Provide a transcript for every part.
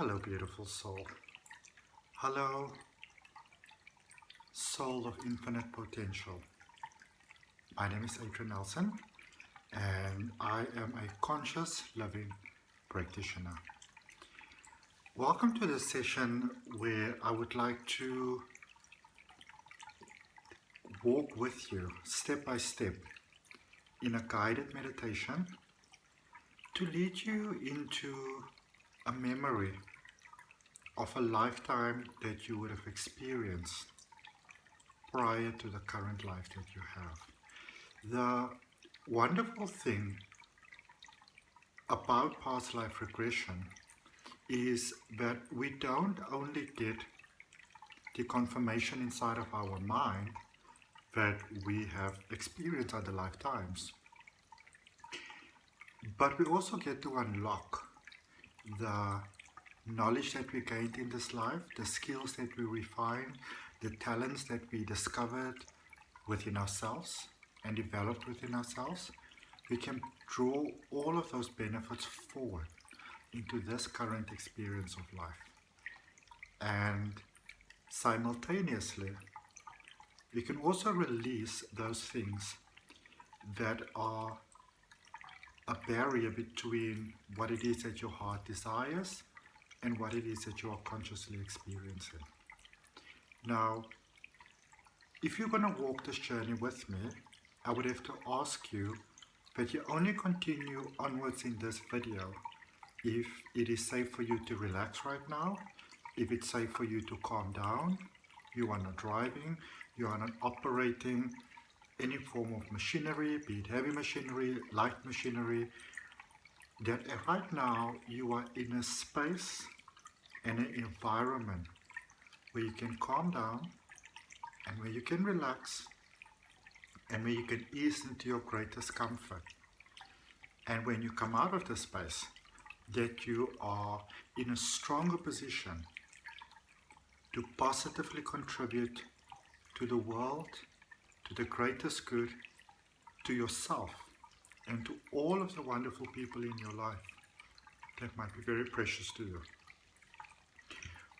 Hello, beautiful soul. Hello, soul of infinite potential. My name is Adrian Nelson, and I am a conscious living practitioner. Welcome to this session where I would like to walk with you step by step in a guided meditation to lead you into a memory of a lifetime that you would have experienced prior to the current life that you have. The wonderful thing about past life regression is that we don't only get the confirmation inside of our mind that we have experienced other lifetimes, but we also get to unlock the knowledge that we gained in this life, the skills that we refined, the talents that we discovered within ourselves and developed within ourselves. We can draw all of those benefits forward into this current experience of life. And simultaneously, we can also release those things that are a barrier between what it is that your heart desires and what it is that you are consciously experiencing. Now, if you're going to walk this journey with me, I would have to ask you that you only continue onwards in this video if it is safe for you to relax right now, if it's safe for you to calm down, you are not driving, you are not operating any form of machinery, be it heavy machinery, light machinery, that right now you are in a space and an environment where you can calm down and where you can relax and where you can ease into your greatest comfort. And when you come out of the space, that you are in a stronger position to positively contribute to the world, to the greatest good, to yourself, and to all of the wonderful people in your life that might be very precious to you.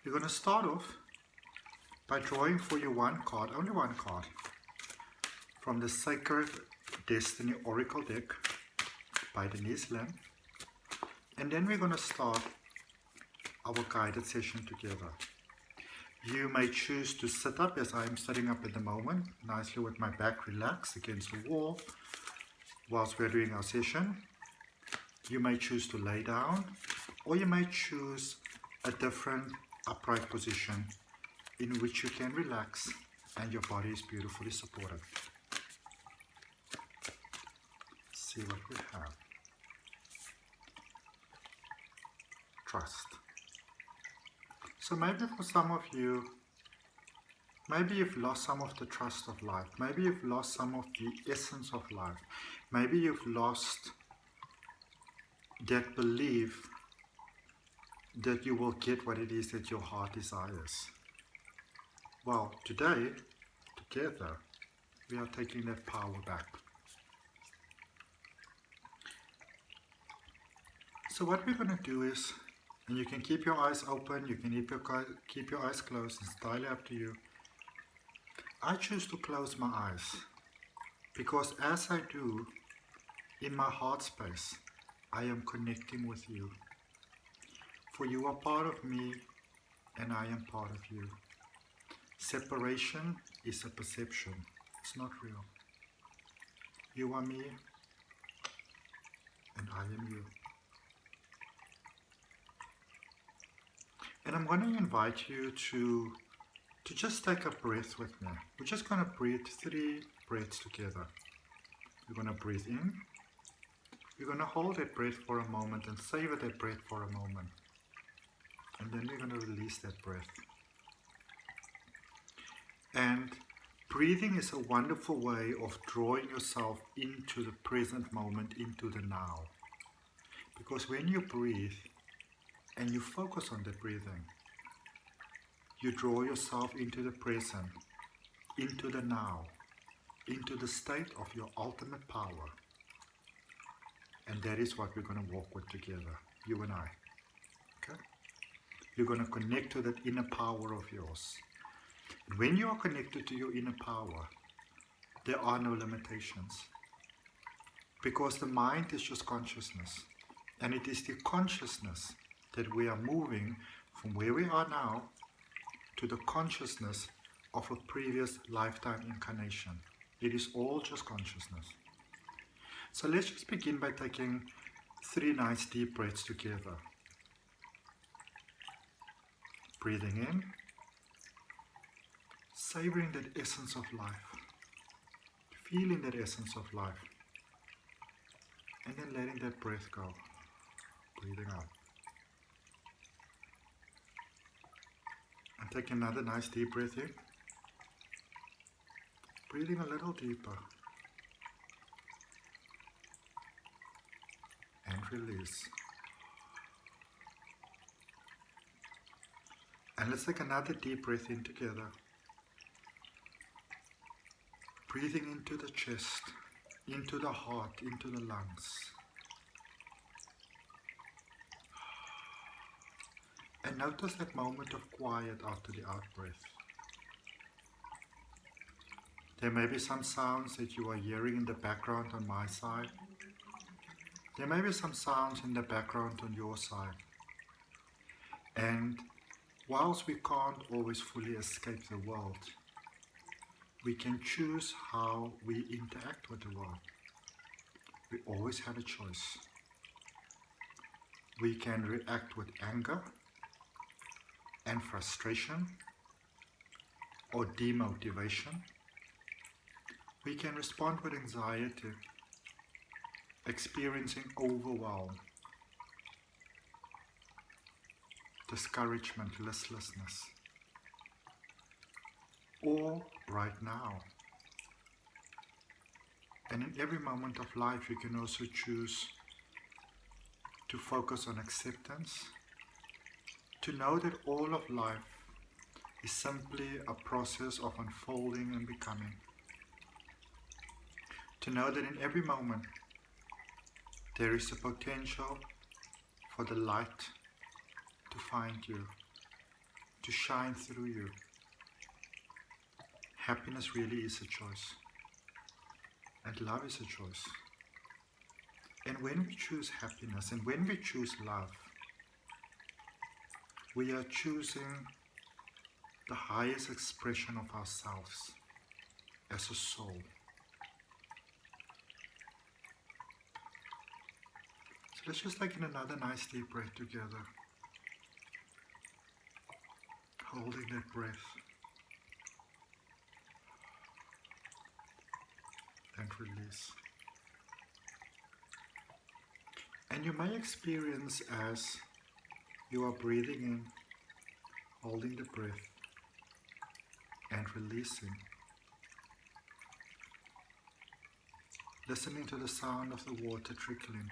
We're going to start off by drawing for you one card, only one card, from the Sacred Destiny Oracle deck by Denise Lim. And then we're going to start our guided session together. You may choose to sit up as I am sitting up at the moment, nicely with my back relaxed against the wall whilst we're doing our session. You may choose to lay down, or you may choose a different upright position in which you can relax and your body is beautifully supported. Let's see what we have. Trust. So maybe for some of you, maybe you've lost some of the trust of life. Maybe you've lost some of the essence of life. Maybe you've lost that belief that you will get what it is that your heart desires. Well, today, together, we are taking that power back. So what we're going to do is, and you can keep your eyes open, you can keep your eyes closed, it's entirely up to you. I choose to close my eyes because as I do, in my heart space, I am connecting with you. For you are part of me and I am part of you. Separation is a perception, it's not real. You are me and I am you. And I'm going to invite you to just take a breath with me. We're just going to breathe 3 breaths together. We're going to breathe in. We're going to hold that breath for a moment and savor that breath for a moment. And then we're going to release that breath. And breathing is a wonderful way of drawing yourself into the present moment, into the now. Because when you breathe, and you focus on the breathing, you draw yourself into the present, into the now, into the state of your ultimate power. And that is what we're going to walk with together, you and I. Okay? You're going to connect to that inner power of yours. And when you are connected to your inner power, there are no limitations. Because the mind is just consciousness. And it is the consciousness that we are moving from where we are now to the consciousness of a previous lifetime incarnation. It is all just consciousness. So let's just begin by taking 3 nice deep breaths together. Breathing in, savoring that essence of life, feeling that essence of life, and then letting that breath go. Breathing out. And take another nice deep breath in. Breathing a little deeper. And release. And let's take another deep breath in together. Breathing into the chest, into the heart, into the lungs. And notice that moment of quiet after the out-breath. There may be some sounds that you are hearing in the background on my side. There may be some sounds in the background on your side. And whilst we can't always fully escape the world, we can choose how we interact with the world. We always have a choice. We can react with anger and frustration or demotivation. We can respond with anxiety, experiencing overwhelm, discouragement, listlessness, or right now. And in every moment of life, you can also choose to focus on acceptance, to know that all of life is simply a process of unfolding and becoming. To know that in every moment, there is a potential for the light to find you, to shine through you. Happiness really is a choice, and love is a choice. And when we choose happiness and when we choose love, we are choosing the highest expression of ourselves as a soul. So let's just take in another nice deep breath together. Holding that breath. And release. And you may experience as you are breathing in, holding the breath, and releasing. Listening to the sound of the water trickling.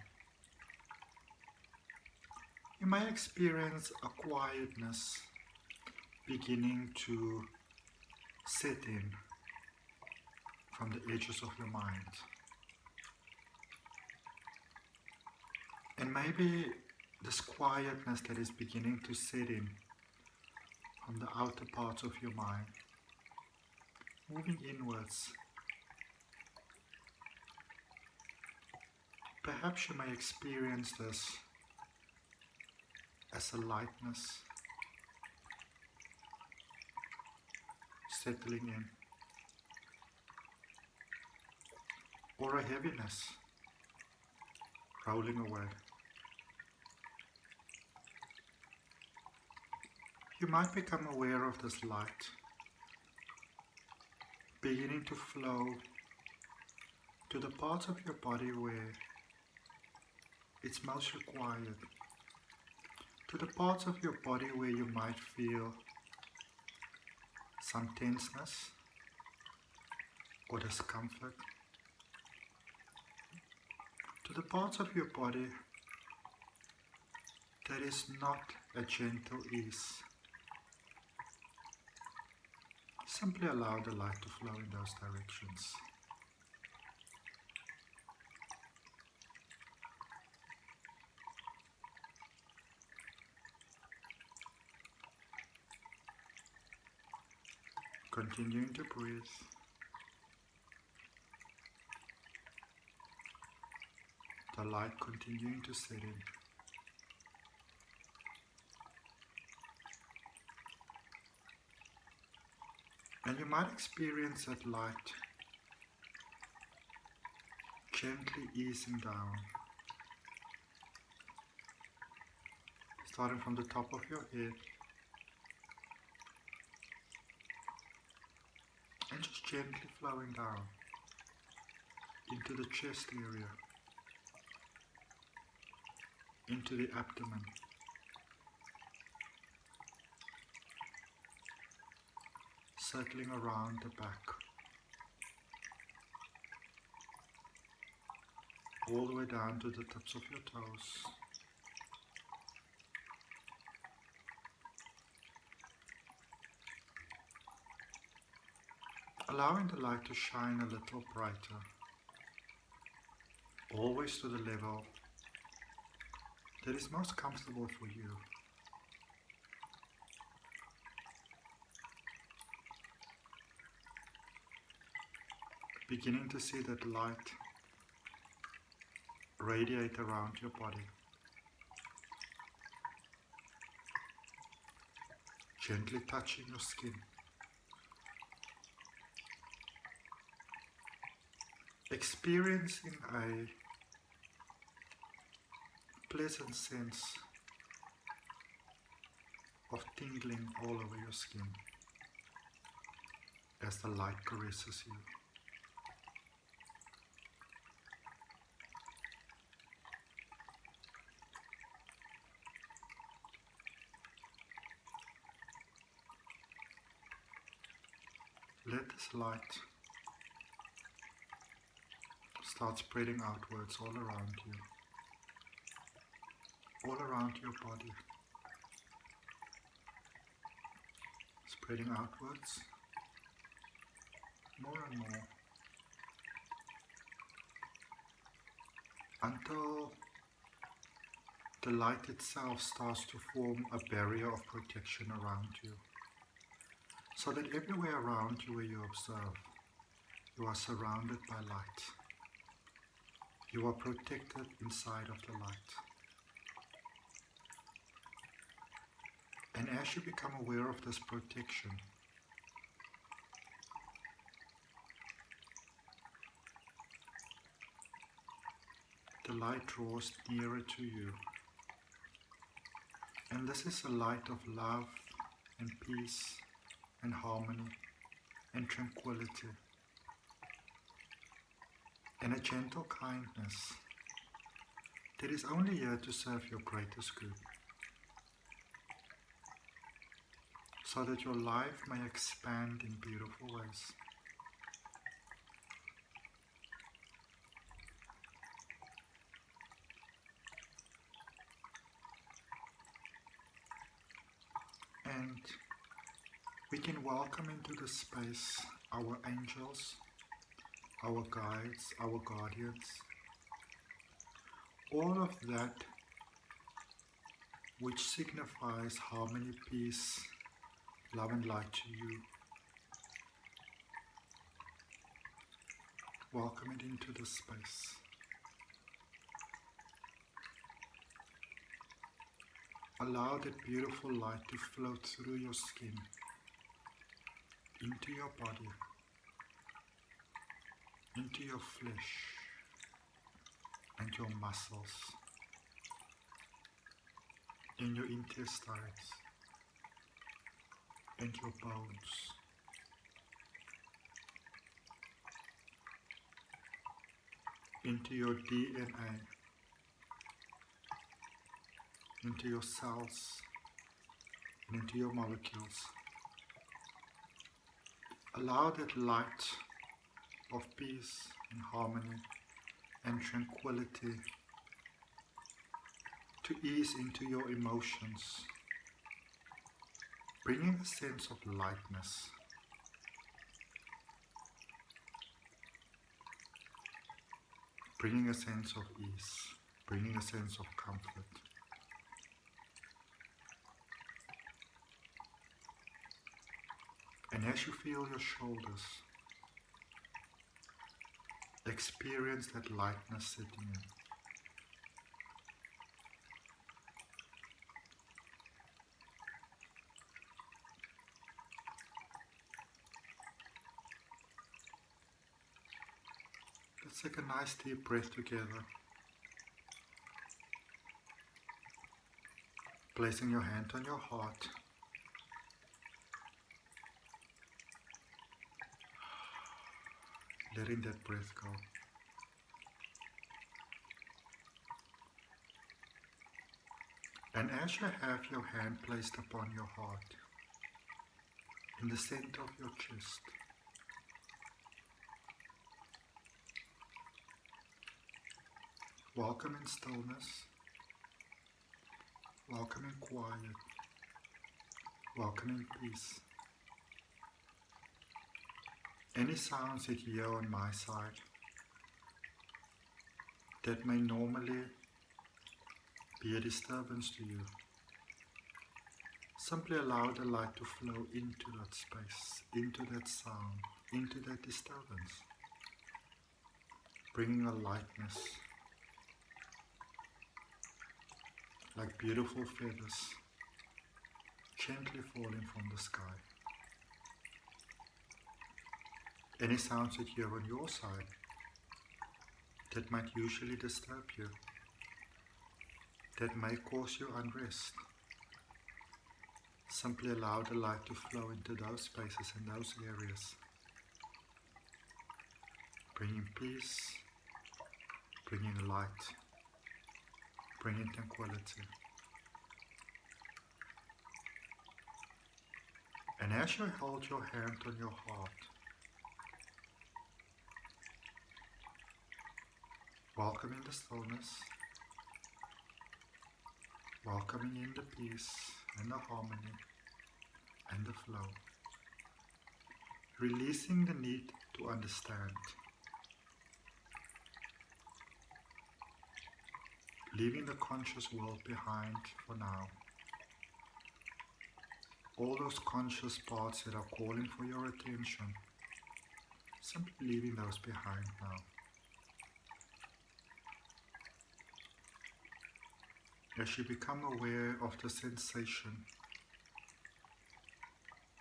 You may experience a quietness beginning to set in from the edges of your mind. And maybe this quietness that is beginning to set in from the outer parts of your mind, moving inwards. Perhaps you may experience this as a lightness settling in, or a heaviness rolling away. You might become aware of this light beginning to flow to the parts of your body where it's most required, to the parts of your body where you might feel some tenseness or discomfort, to the parts of your body that is not a gentle ease. Simply allow the light to flow in those directions. Continuing to breathe. The light continuing to set in. And you might experience that light gently easing down, starting from the top of your head and just gently flowing down into the chest area, into the abdomen, circling around the back, all the way down to the tips of your toes. Allowing the light to shine a little brighter, always to the level that is most comfortable for you. Beginning to see that light radiate around your body, gently touching your skin, experiencing a pleasant sense of tingling all over your skin as the light caresses you. Let this light start spreading outwards all around you, all around your body, spreading outwards more and more until the light itself starts to form a barrier of protection around you, so that everywhere around you where you observe, you are surrounded by light. You are protected inside of the light. And as you become aware of this protection, the light draws nearer to you. And this is a light of love and peace and harmony and tranquility and a gentle kindness that is only here to serve your greatest good, so that your life may expand in beautiful ways. And we can welcome into this space our angels, our guides, our guardians, all of that which signifies harmony, peace, love and light to you. Welcome it into this space. Allow that beautiful light to flow through your skin, into your body, into your flesh and your muscles, in your intestines and your bones, into your DNA, into your cells and into your molecules. Allow that light of peace and harmony and tranquility to ease into your emotions, bringing a sense of lightness, bringing a sense of ease, bringing a sense of comfort. And as you feel your shoulders, experience that lightness setting in. Let's take a nice deep breath together. Placing your hand on your heart. Letting that breath go. And as you have your hand placed upon your heart, in the center of your chest, welcome in stillness, welcome in quiet, welcome in peace. Any sounds that you hear on my side that may normally be a disturbance to you, simply allow the light to flow into that space, into that sound, into that disturbance, bringing a lightness, like beautiful feathers gently falling from the sky. Any sounds that you hear on your side that might usually disturb you, that may cause you unrest, simply allow the light to flow into those spaces and those areas, bringing peace, bringing light, bringing tranquility. And as you hold your hand on your heart, welcoming the stillness, welcoming in the peace and the harmony and the flow, releasing the need to understand, leaving the conscious world behind for now. All those conscious parts that are calling for your attention, simply leaving those behind now. As you become aware of the sensation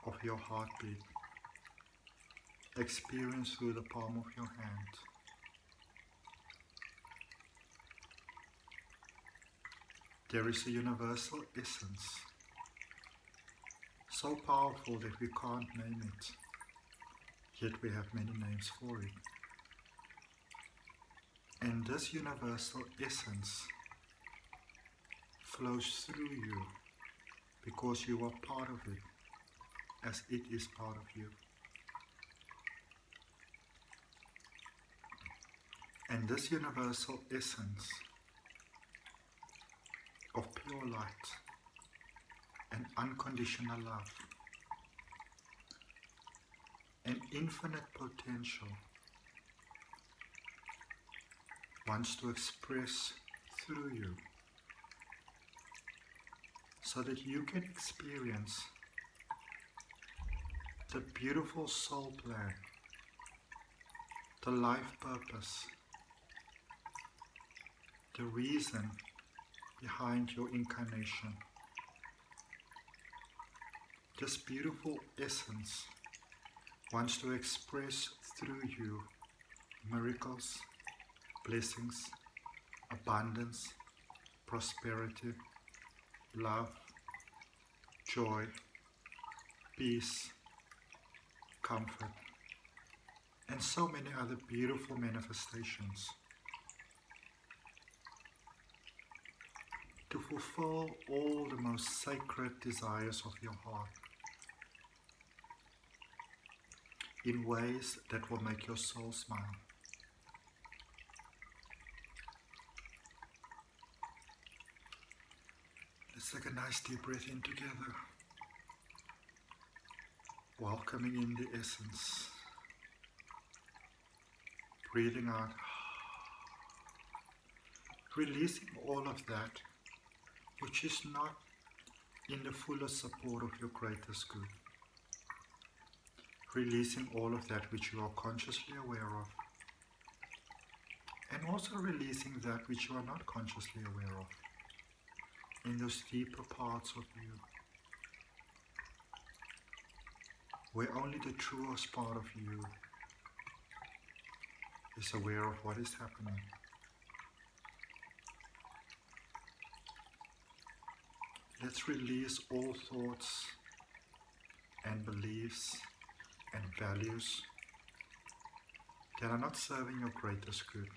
of your heartbeat, experience through the palm of your hand. There is a universal essence, so powerful that we can't name it, yet we have many names for it. And this universal essence flows through you because you are part of it, as it is part of you. And this universal essence of pure light and unconditional love and infinite potential wants to express through you, so that you can experience the beautiful soul plan, the life purpose, the reason behind your incarnation. This beautiful essence wants to express through you miracles, blessings, abundance, prosperity, love, joy, peace, comfort, and so many other beautiful manifestations to fulfill all the most sacred desires of your heart in ways that will make your soul smile. Let's take a nice deep breath in together, welcoming in the essence, breathing out, releasing all of that which is not in the fullest support of your greatest good. releasing all of that which you are consciously aware of, and also releasing that which you are not consciously aware of in those deeper parts of you, where only the truest part of you is aware of what is happening. Let's release all thoughts and beliefs and values that are not serving your greatest good.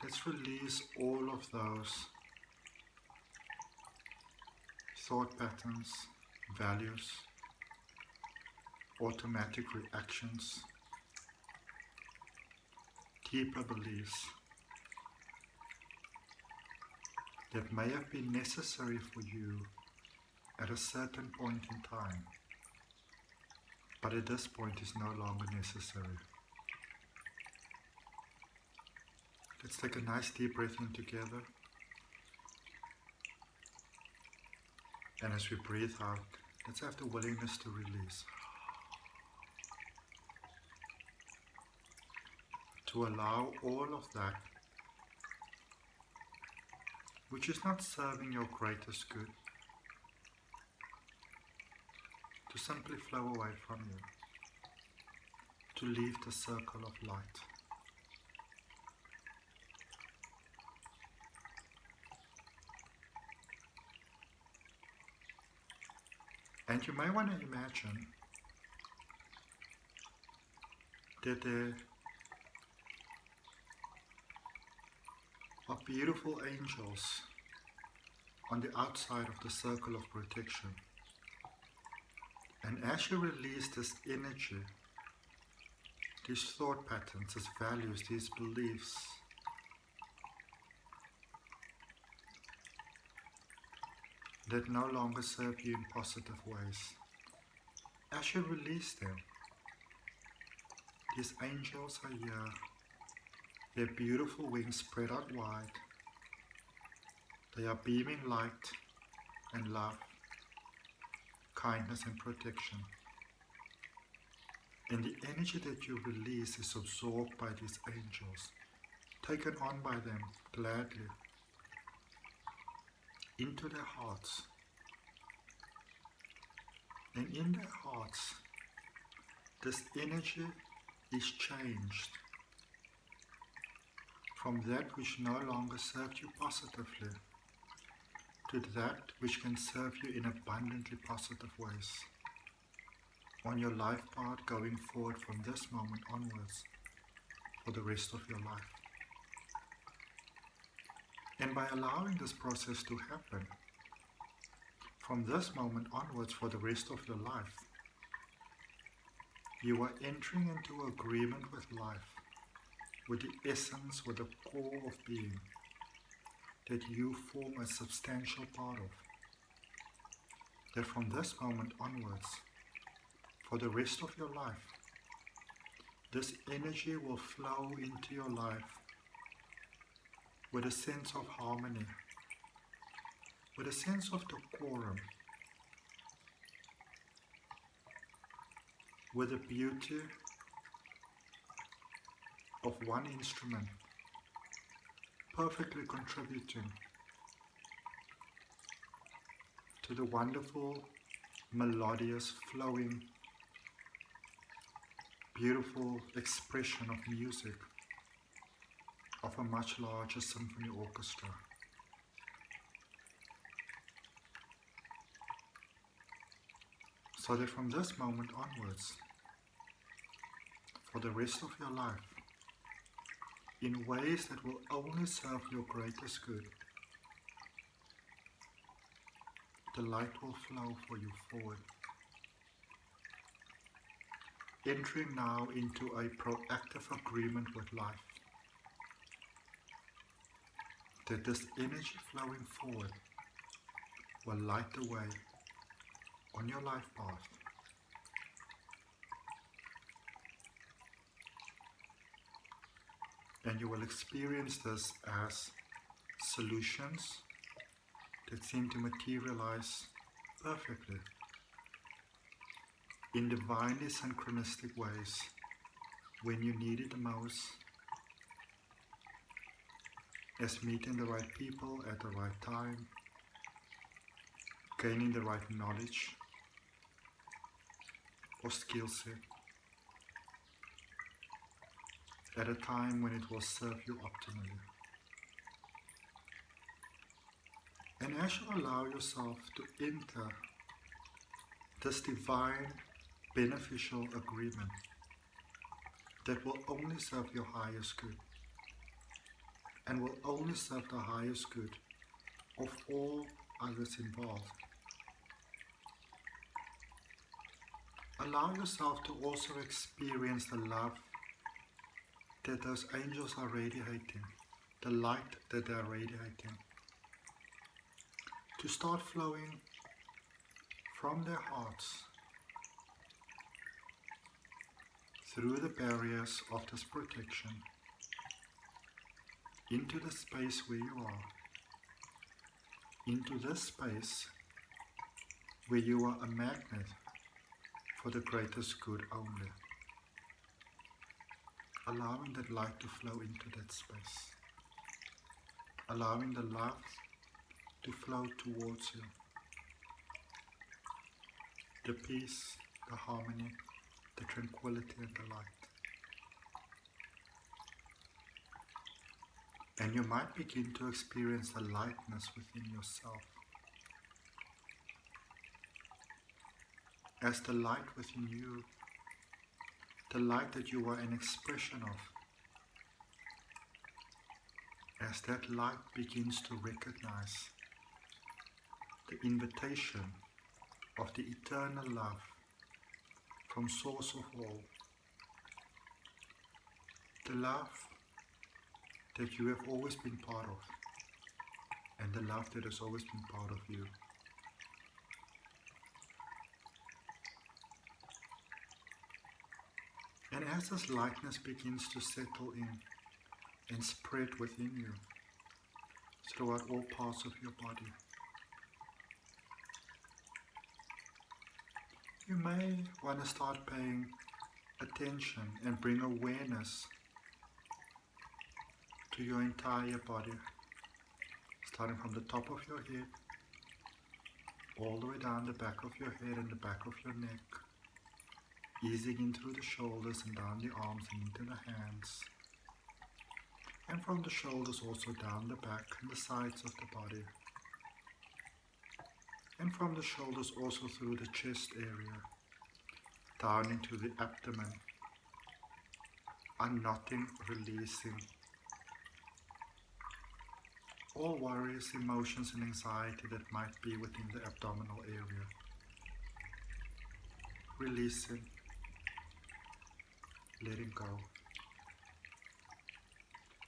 Let's release all of those thought patterns, values, automatic reactions, deeper beliefs that may have been necessary for you at a certain point in time, but at this point is no longer necessary. Let's take a nice deep breath in together, and as we breathe out, let's have the willingness to release, to allow all of that which is not serving your greatest good to simply flow away from you, to leave the circle of light. And you may want to imagine that there are beautiful angels on the outside of the circle of protection. And as you release this energy, these thought patterns, these values, these beliefs, that no longer serve you in positive ways, as you release them, these angels are here, their beautiful wings spread out wide. They are beaming light and love, kindness and protection. And the energy that you release is absorbed by these angels, taken on by them gladly into their hearts. And in their hearts, this energy is changed from that which no longer served you positively to that which can serve you in abundantly positive ways on your life path going forward from this moment onwards for the rest of your life. And by allowing this process to happen from this moment onwards for the rest of your life, you are entering into agreement with life, with the essence, with the core of being that you form a substantial part of. That from this moment onwards, for the rest of your life, this energy will flow into your life with a sense of harmony, with a sense of decorum, with the beauty of one instrument perfectly contributing to the wonderful, melodious, flowing, beautiful expression of music of a much larger symphony orchestra. So that from this moment onwards, for the rest of your life, in ways that will only serve your greatest good, the light will flow for you forward, entering now into a proactive agreement with life, that this energy flowing forward will light the way on your life path. And you will experience this as solutions that seem to materialize perfectly in divinely synchronistic ways when you need it the most, as meeting the right people at the right time, gaining the right knowledge or skill set at a time when it will serve you optimally. And as you allow yourself to enter this divine beneficial agreement that will only serve your highest good and will only serve the highest good of all others involved, allow yourself to also experience the love that those angels are radiating, the light that they are radiating, to start flowing from their hearts through the barriers of this protection into the space where you are, into this space where you are a magnet for the greatest good only, allowing that light to flow into that space, allowing the love to flow towards you, the peace, the harmony, the tranquility and the light. And you might begin to experience the lightness within yourself, as the light within you, the light that you are an expression of, as that light begins to recognize the invitation of the eternal love from Source of all, the love that you have always been part of, and the love that has always been part of you. And as this lightness begins to settle in and spread within you throughout all parts of your body, you may want to start paying attention and bring awareness to your entire body, starting from the top of your head, all the way down the back of your head and the back of your neck, easing in through the shoulders and down the arms and into the hands, and from the shoulders also down the back and the sides of the body, and from the shoulders also through the chest area, down into the abdomen, unknotting, releasing all worries, emotions and anxiety that might be within the abdominal area. Releasing, letting go.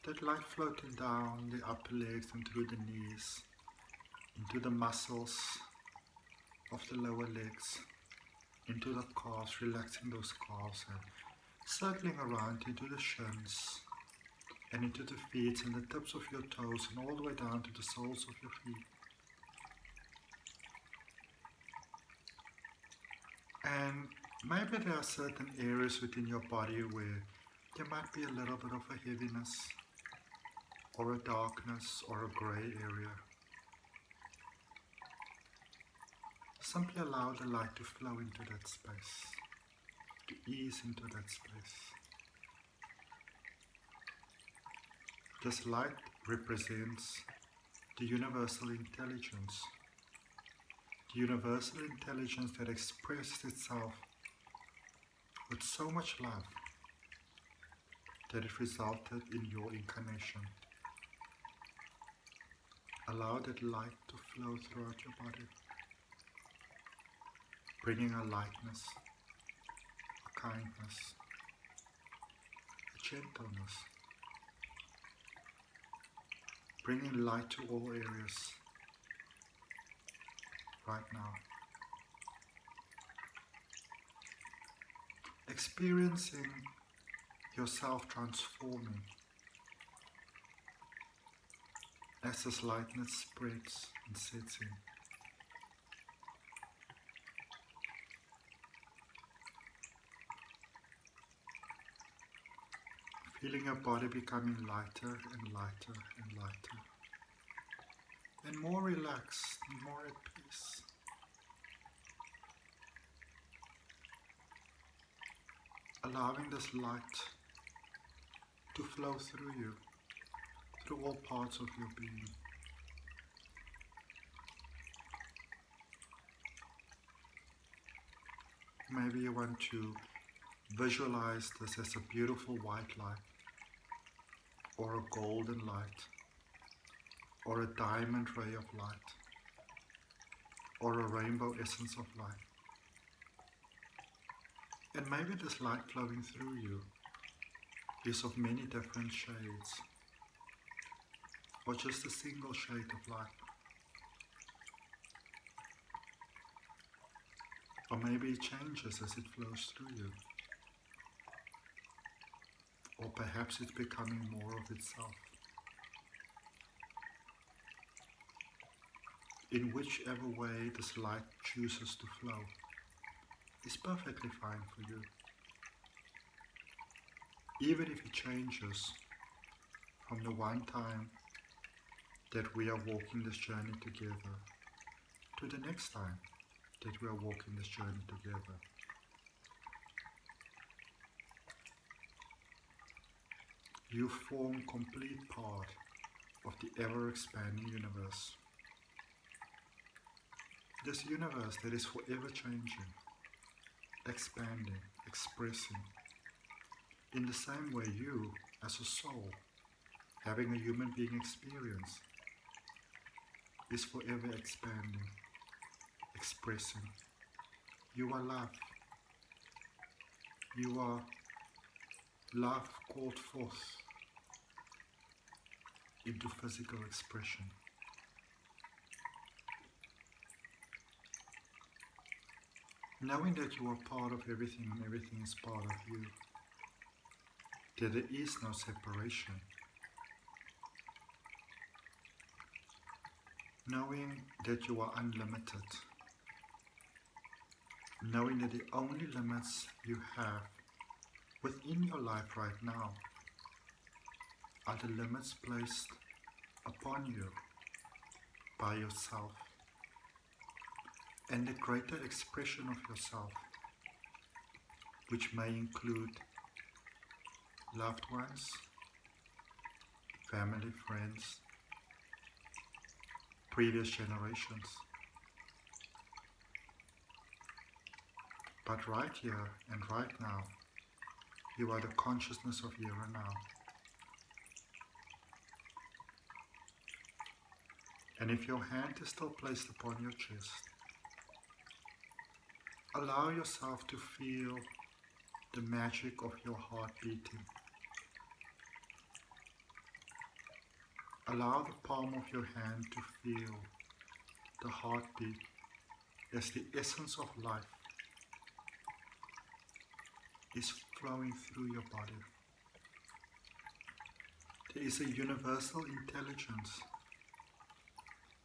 That light floating down the upper legs and through the knees, into the muscles of the lower legs, into the calves, relaxing those calves and circling around into the shins and into the feet and the tips of your toes and all the way down to the soles of your feet. And maybe there are certain areas within your body where there might be a little bit of a heaviness or a darkness or a gray area. Simply allow the light to flow into that space, to ease into that space. This light represents the universal intelligence. The universal intelligence that expressed itself with so much love that it resulted in your incarnation. Allow that light to flow throughout your body, bringing a lightness, a kindness, a gentleness, bringing light to all areas right now. Experiencing yourself transforming as this lightness spreads and sets in. Feeling your body becoming lighter and lighter and lighter. And more relaxed, and more at peace. Allowing this light to flow through you, through all parts of your being. Maybe you want to visualize this as a beautiful white light, or a golden light, or a diamond ray of light, or a rainbow essence of light. And maybe this light flowing through you is of many different shades, or just a single shade of light. Or maybe it changes as it flows through you. Or perhaps it's becoming more of itself. In whichever way this light chooses to flow is perfectly fine for you. Even if it changes from the one time that we are walking this journey together to the next time that we are walking this journey together. You form complete part of the ever-expanding universe. This universe that is forever changing, expanding, expressing, in the same way you, as a soul, having a human being experience, is forever expanding, expressing. You are love. You are love called forth into physical expression. Knowing that you are part of everything and everything is part of you, that there is no separation. Knowing that you are unlimited. Knowing that the only limits you have within your life right now are the limits placed upon you by yourself, and the greater expression of yourself, which may include loved ones, family, friends, previous generations. But right here and right now, you are the consciousness of here and now. And if your hand is still placed upon your chest, allow yourself to feel the magic of your heart beating. Allow the palm of your hand to feel the heartbeat as the essence of life is flowing through your body. There is a universal intelligence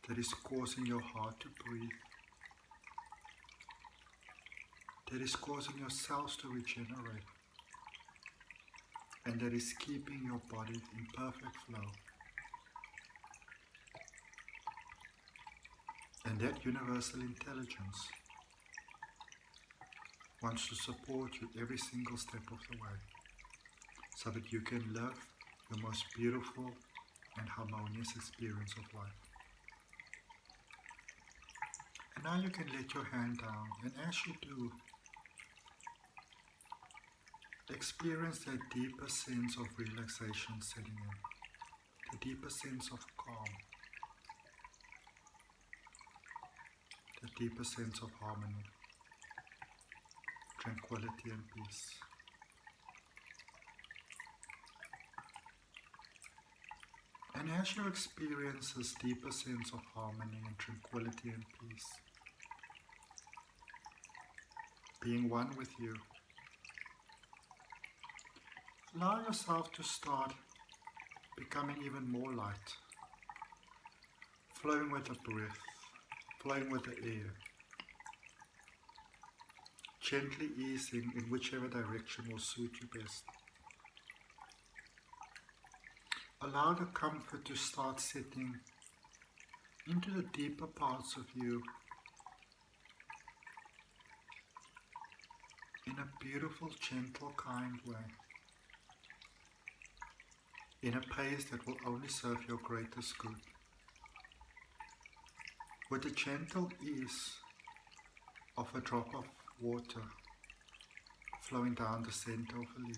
that is causing your heart to breathe, that is causing your cells to regenerate, and that is keeping your body in perfect flow. And that universal intelligence wants to support you every single step of the way, so that you can live your most beautiful and harmonious experience of life. And now you can let your hand down, and as you do, experience that deeper sense of relaxation setting in, the deeper sense of calm, the deeper sense of harmony, tranquility and peace. And as you experience this deeper sense of harmony and tranquility and peace, being one with you, allow yourself to start becoming even more light, flowing with the breath, flowing with the air, gently easing in whichever direction will suit you best. Allow the comfort to start setting into the deeper parts of you in a beautiful, gentle, kind way. In a pace that will only serve your greatest good. With the gentle ease of a drop of water flowing down the center of a leaf,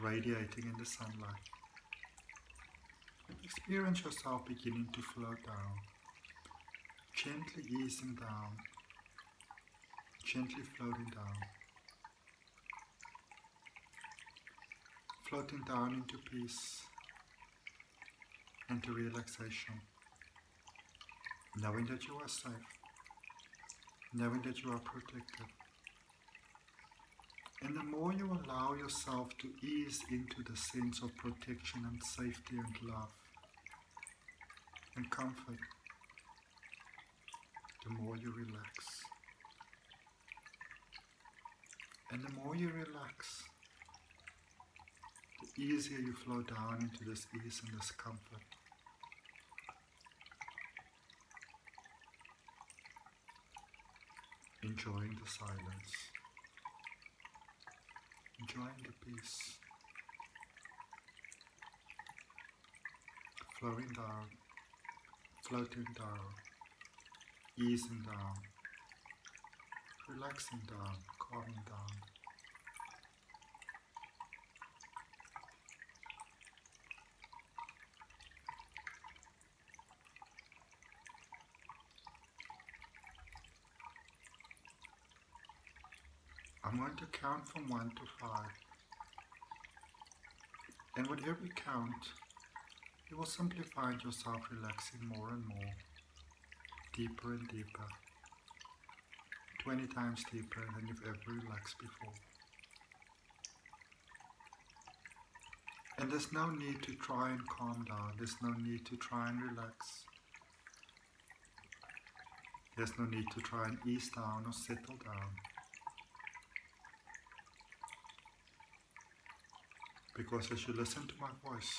radiating in the sunlight. Experience yourself beginning to float down, gently easing down, gently floating down, floating down into peace and to relaxation, knowing that you are safe, knowing that you are protected. And the more you allow yourself to ease into the sense of protection and safety and love and comfort, the more you relax. And the more you relax, the easier you flow down into this ease and this comfort. Enjoying the silence, enjoying the peace, flowing down, floating down, easing down, relaxing down, calming down. I'm going to count from 1 to 5. And with every count, you will simply find yourself relaxing more and more, deeper and deeper, 20 times deeper than you've ever relaxed before. And there's no need to try and calm down, there's no need to try and relax. There's no need to try and ease down or settle down. Because as you listen to my voice,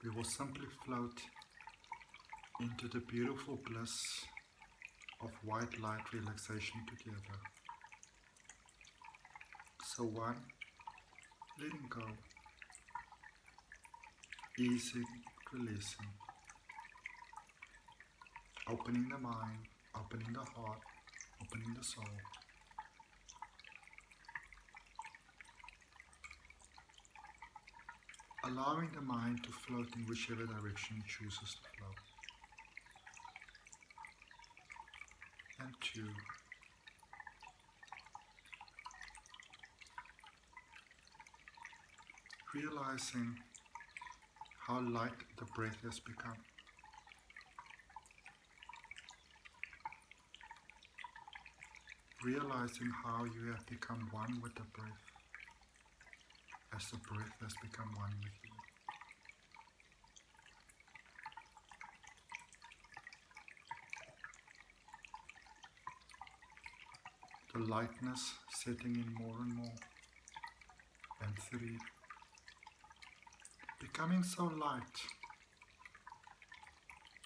we will simply float into the beautiful bliss of white light relaxation together. So 1, letting go, easing, releasing, opening the mind, opening the heart, opening the soul. Allowing the mind to float in whichever direction it chooses to flow. And 2, realizing how light the breath has become. Realizing how you have become one with the breath, as the breath has become one with you. The lightness setting in more and more. And 3, becoming so light,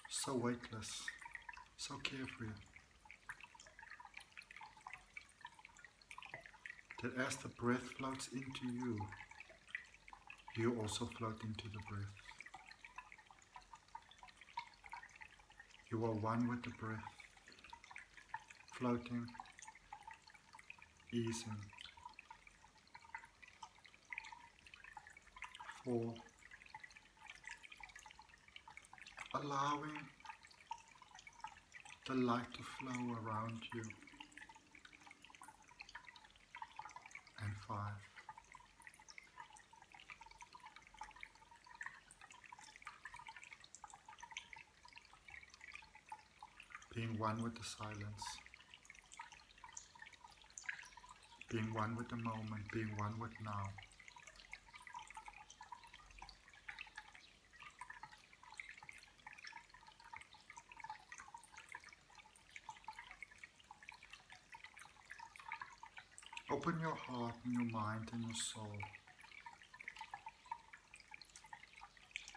so weightless, so carefree, that as the breath floats into you, you also float into the breath. You are one with the breath, floating, easing. 4, allowing the light to flow around you. And 5, being one with the silence, being one with the moment, being one with now. Open your heart and your mind and your soul.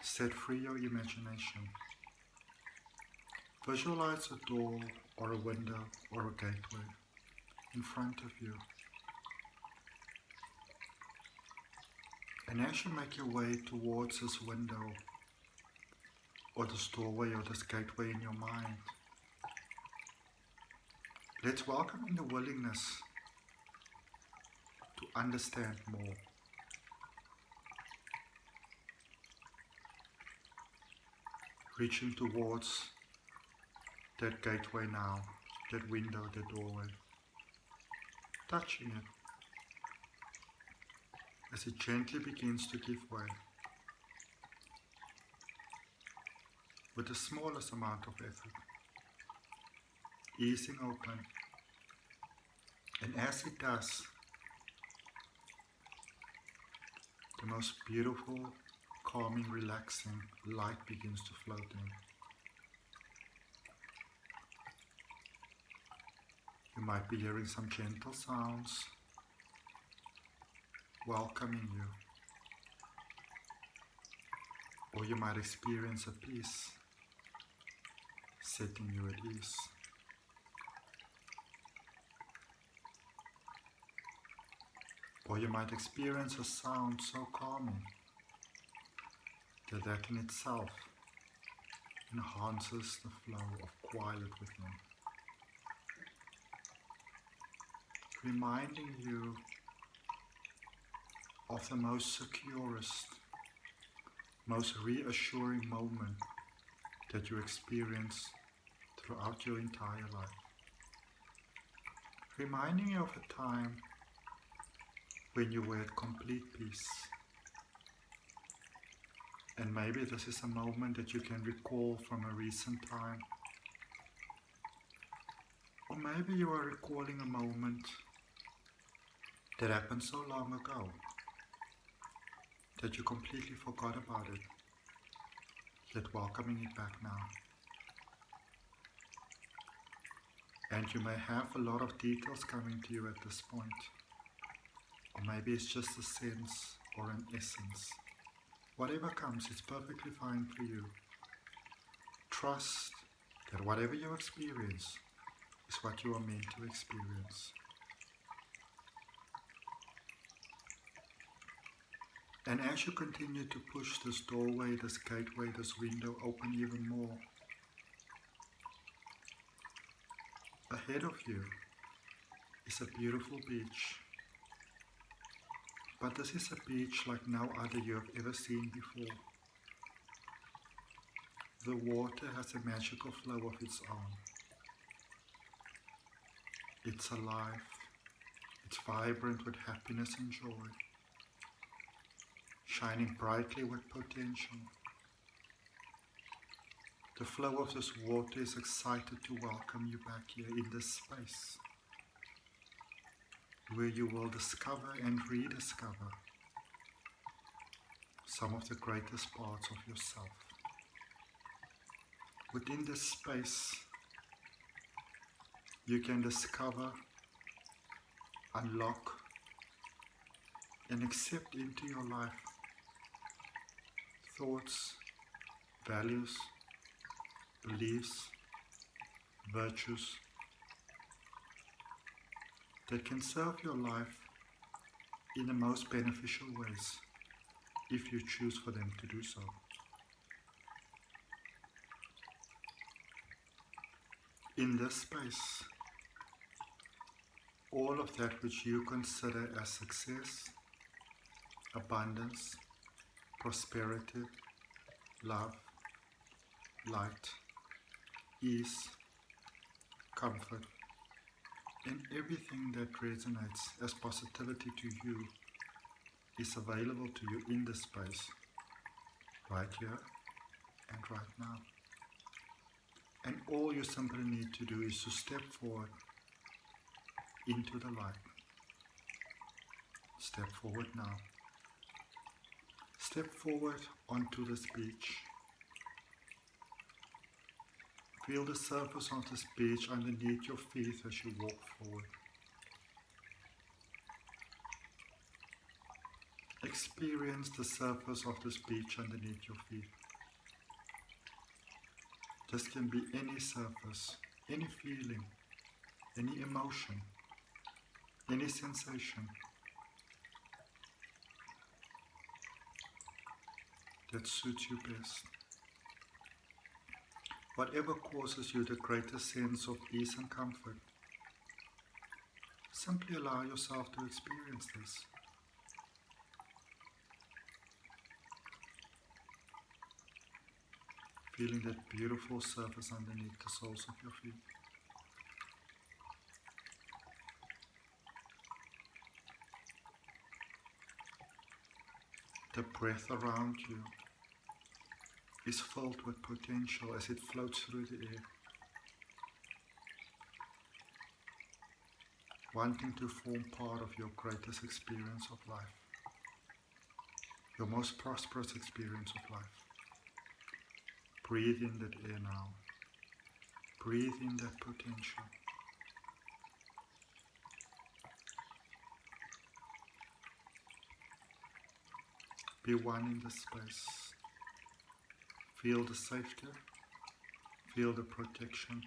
Set free your imagination. Visualize a door or a window or a gateway in front of you. And as you make your way towards this window or this doorway or this gateway in your mind, let's welcome in the willingness to understand more. Reaching towards that gateway now, that window, that doorway. Touching it as it gently begins to give way with the smallest amount of effort, easing open. And as it does, the most beautiful, calming, relaxing light begins to float in. You might be hearing some gentle sounds welcoming you, or you might experience a peace setting you at ease. Or you might experience a sound so calming that in itself enhances the flow of quiet within, reminding you of the most securest, most reassuring moment that you experience throughout your entire life. Reminding you of a time when you were at complete peace. And maybe this is a moment that you can recall from a recent time. Or maybe you are recalling a moment that happened so long ago that you completely forgot about it, yet welcoming it back now. And you may have a lot of details coming to you at this point. Or maybe it's just a sense or an essence. Whatever comes, it's perfectly fine for you. Trust that whatever you experience is what you are meant to experience. And as you continue to push this doorway, this gateway, this window open even more, ahead of you is a beautiful beach. But this is a beach like no other you have ever seen before. The water has a magical flow of its own. It's alive, it's vibrant with happiness and joy, shining brightly with potential. The flow of this water is excited to welcome you back here in this space, where you will discover and rediscover some of the greatest parts of yourself. Within this space, you can discover, unlock, and accept into your life thoughts, values, beliefs, virtues, that can serve your life in the most beneficial ways if you choose for them to do so. In this space, all of that which you consider as success, abundance, prosperity, love, light, ease, comfort, and everything that resonates as positivity to you is available to you in this space, right here and right now. And all you simply need to do is to step forward into the light. Step forward now. Step forward onto this beach. Feel the surface of this beach underneath your feet as you walk forward. experience the surface of this beach underneath your feet. This can be any surface, any feeling, any emotion, any sensation that suits you best. Whatever causes you the greatest sense of ease and comfort, simply allow yourself to experience this. Feeling that beautiful surface underneath the soles of your feet. The breath around you is filled with potential as it floats through the air, wanting to form part of your greatest experience of life, your most prosperous experience of life. Breathe in that air now. Breathe in that potential. Be one in the space. Feel the safety. Feel the protection.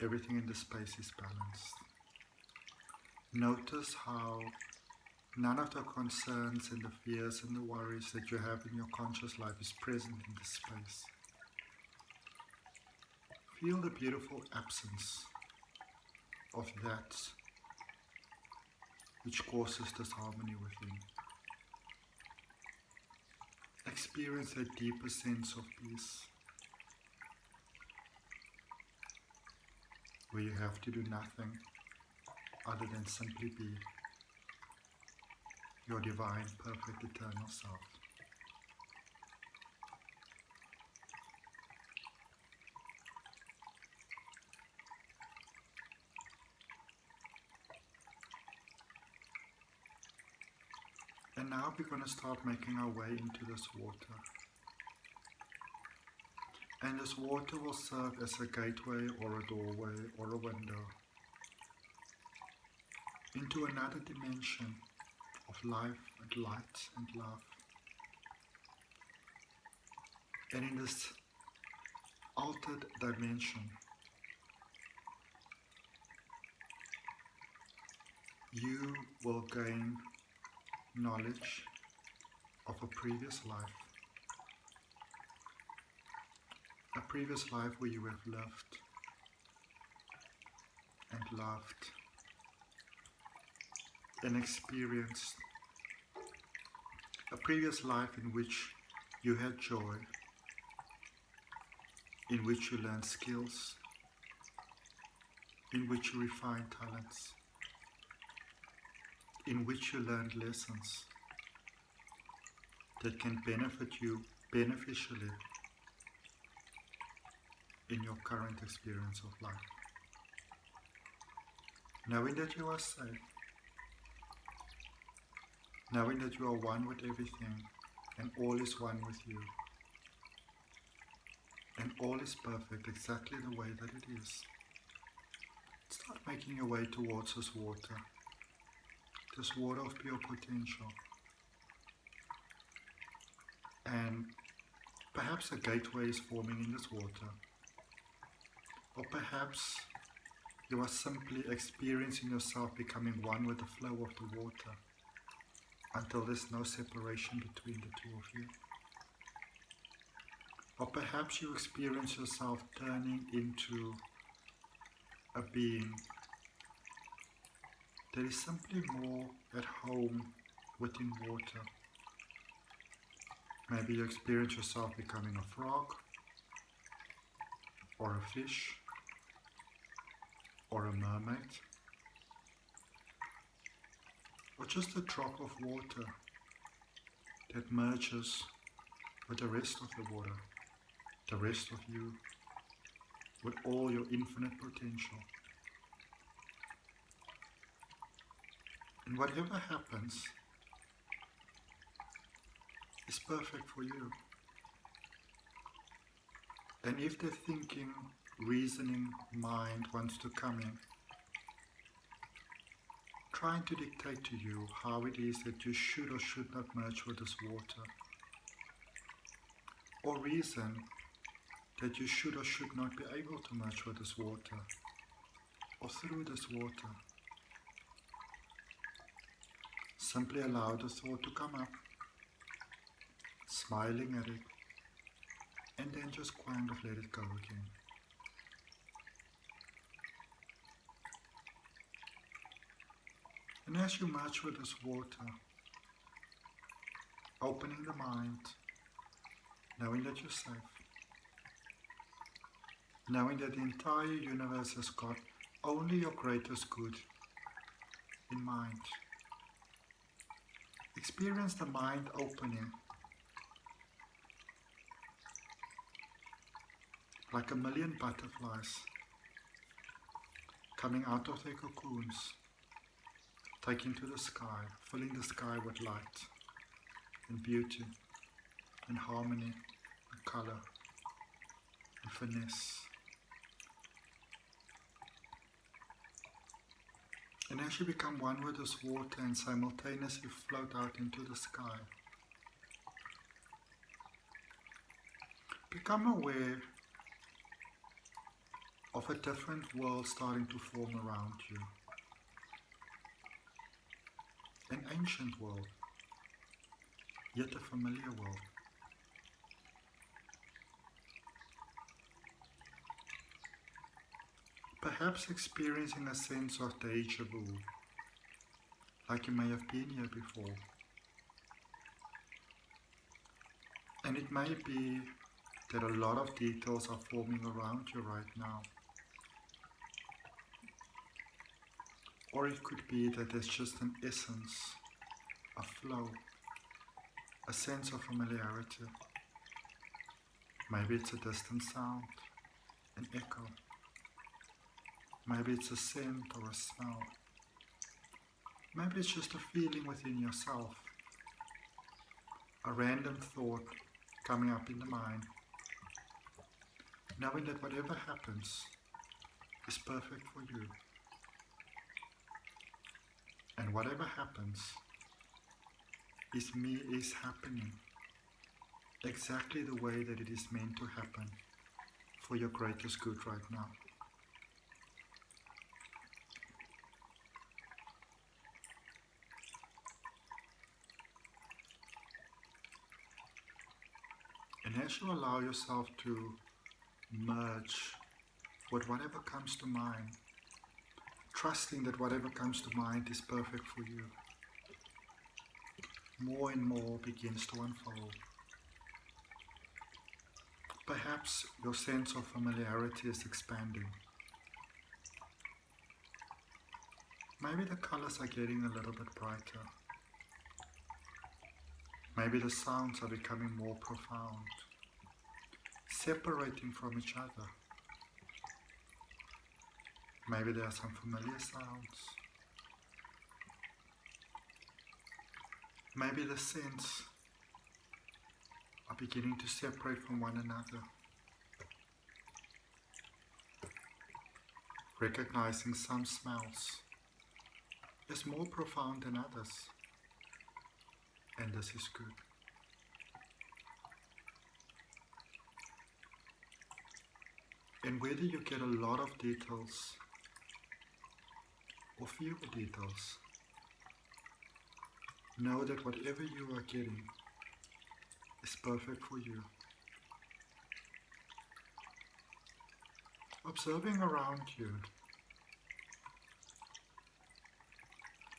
Everything in the space is balanced. Notice how none of the concerns and the fears and the worries that you have in your conscious life is present in this space. Feel the beautiful absence of that which causes disharmony within. Experience a deeper sense of peace, where you have to do nothing other than simply be your divine, perfect, eternal self. And now we're going to start making our way into this water. And this water will serve as a gateway or a doorway or a window into another dimension of life and light and love. And in this altered dimension, you will gain knowledge of a previous life. A previous life where you have lived and loved and experienced. A previous life in which you had joy, in which you learned skills, in which you refined talents, in which you learned lessons that can benefit you beneficially in your current experience of life. Knowing that you are safe, knowing that you are one with everything and all is one with you, and all is perfect exactly the way that it is. Start making your way towards this water of pure potential. And perhaps a gateway is forming in this water. Or perhaps you are simply experiencing yourself becoming one with the flow of the water until there's no separation between the two of you. Or perhaps you experience yourself turning into a being that is simply more at home within water. Maybe you experience yourself becoming a frog, or a fish, or a mermaid, or just a drop of water that merges with the rest of the water, the rest of you, with all your infinite potential. And whatever happens is perfect for you. And if the thinking, reasoning mind wants to come in, trying to dictate to you how it is that you should or should not merge with this water, or reason that you should or should not be able to merge with this water, or through this water. Simply allow the thought to come up, smiling at it, and then just kind of let it go again. And as you merge with this water, opening the mind, knowing that you're safe, knowing that the entire universe has got only your greatest good in mind. Experience the mind opening like a million butterflies coming out of their cocoons, taking to the sky, filling the sky with light and beauty and harmony and color and finesse. And as you become one with this water and simultaneously float out into the sky, become aware of a different world starting to form around you. An ancient world, yet a familiar world. Perhaps experiencing a sense of déjà vu, like you may have been here before. And it may be that a lot of details are forming around you right now. Or it could be that there's just an essence, a flow, a sense of familiarity. Maybe it's a distant sound, an echo. Maybe it's a scent or a smell. Maybe it's just a feeling within yourself, a random thought coming up in the mind, knowing that whatever happens is perfect for you. And whatever happens is happening exactly the way that it is meant to happen for your greatest good right now. And as you allow yourself to merge with whatever comes to mind, trusting that whatever comes to mind is perfect for you, more and more begins to unfold. Perhaps your sense of familiarity is expanding. Maybe the colors are getting a little bit brighter. Maybe the sounds are becoming more profound, separating from each other. Maybe there are some familiar sounds. Maybe the scents are beginning to separate from one another. Recognizing some smells as more profound than others. And this is good. And whether you get a lot of details or fewer details, know that whatever you are getting is perfect for you. Observing around you,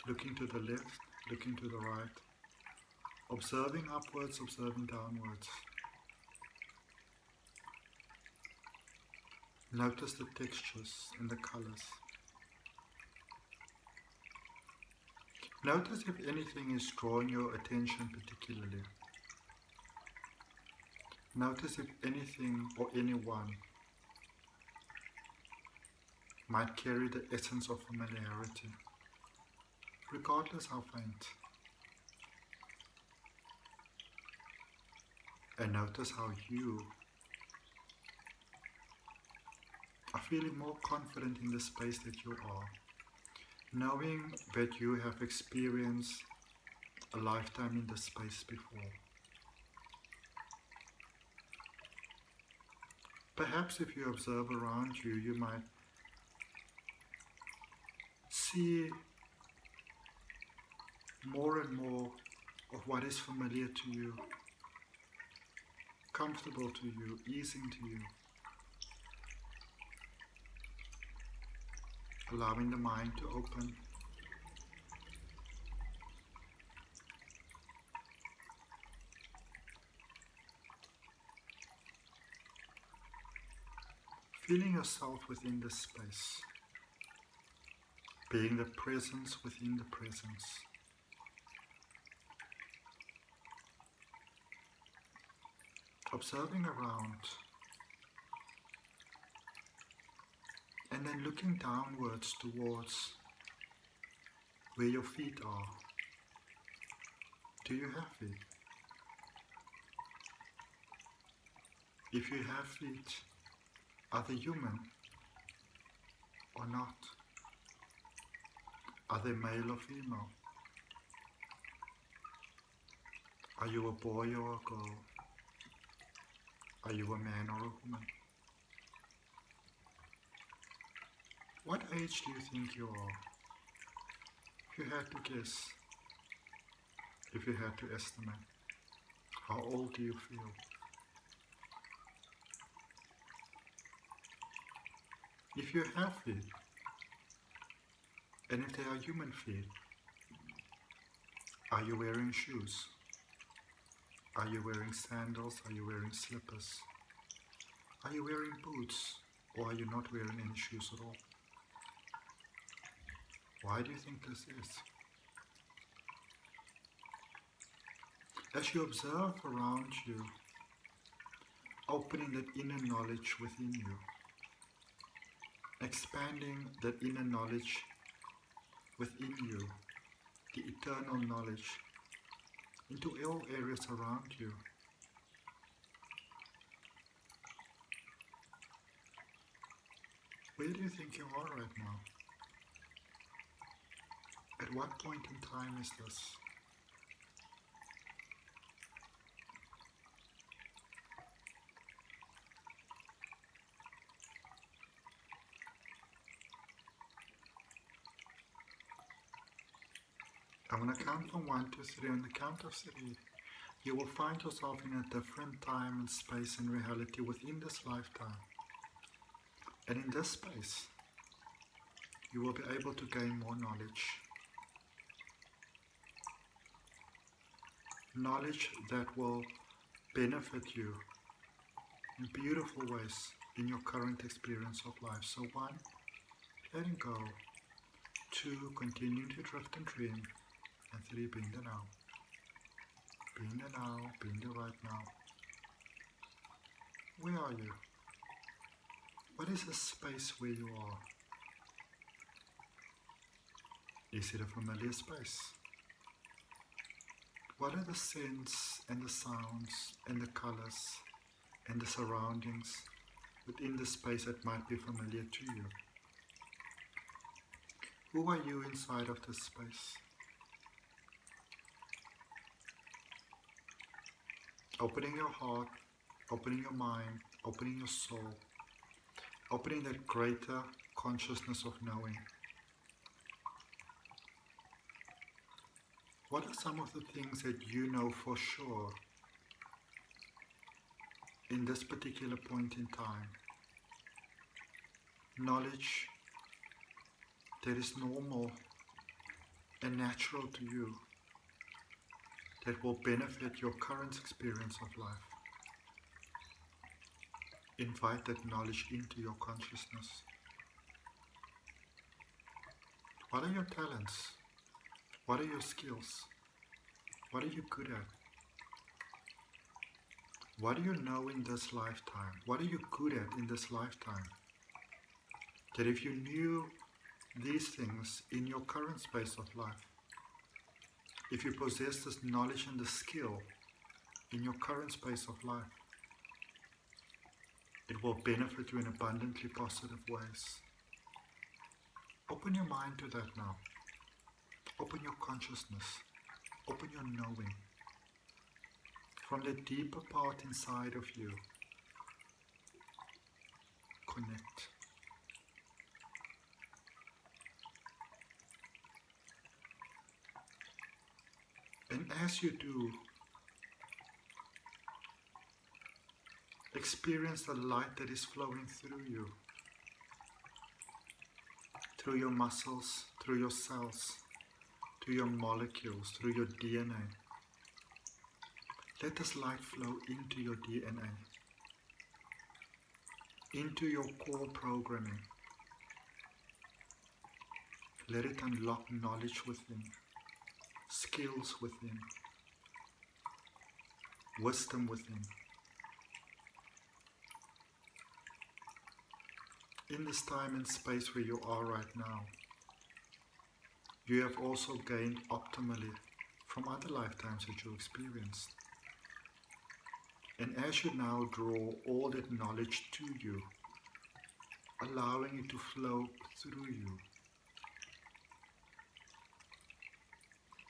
looking to the left, looking to the right, observing upwards, observing downwards. Notice the textures and the colors. Notice if anything is drawing your attention particularly. Notice if anything or anyone might carry the essence of familiarity, regardless how faint. And notice how you are feeling more confident in the space that you are, knowing that you have experienced a lifetime in this space before. Perhaps if you observe around you, you might see more and more of what is familiar to you, comfortable to you, easing to you, allowing the mind to open. Feeling yourself within this space, being the presence within the presence. Observing around, and then looking downwards towards where your feet are. Do you have feet? If you have feet, are they human or not? Are they male or female? Are you a boy or a girl? Are you a man or a woman? What age do you think you are? If you had to guess, if you had to estimate, how old do you feel? If you have feet, and if they are human feet, are you wearing shoes? Are you wearing sandals? Are you wearing slippers? Are you wearing boots? Or are you not wearing any shoes at all? Why do you think this is? As you observe around you, opening that inner knowledge within you, expanding that inner knowledge within you, the eternal knowledge, into all areas around you. Where do you think you are right now? At what point in time is this? I'm going to count from 1 to 3. On the count of 3, you will find yourself in a different time and space and reality within this lifetime. And in this space, you will be able to gain more knowledge. Knowledge that will benefit you in beautiful ways in your current experience of life. So 1, letting go. 2, continuing to drift and dream. And 3, being the now. Being the now, being the right now. Where are you? What is the space where you are? Is it a familiar space? What are the scents and the sounds and the colors and the surroundings within the space that might be familiar to you? Who are you inside of this space? Opening your heart, opening your mind, opening your soul, opening that greater consciousness of knowing. What are some of the things that you know for sure in this particular point in time? Knowledge that is normal and natural to you, that will benefit your current experience of life. Invite that knowledge into your consciousness. What are your talents? What are your skills? What are you good at? What do you know in this lifetime? What are you good at in this lifetime? That if you knew these things in your current space of life, if you possess this knowledge and the skill in your current space of life, it will benefit you in abundantly positive ways. Open your mind to that now. Open your consciousness. Open your knowing. From the deeper part inside of you, connect. And as you do, experience the light that is flowing through you, through your muscles, through your cells, through your molecules, through your DNA. Let this light flow into your DNA, into your core programming. Let it unlock knowledge within, skills within, wisdom within. In this time and space where you are right now, you have also gained optimally from other lifetimes that you experienced. And as you now draw all that knowledge to you, allowing it to flow through you,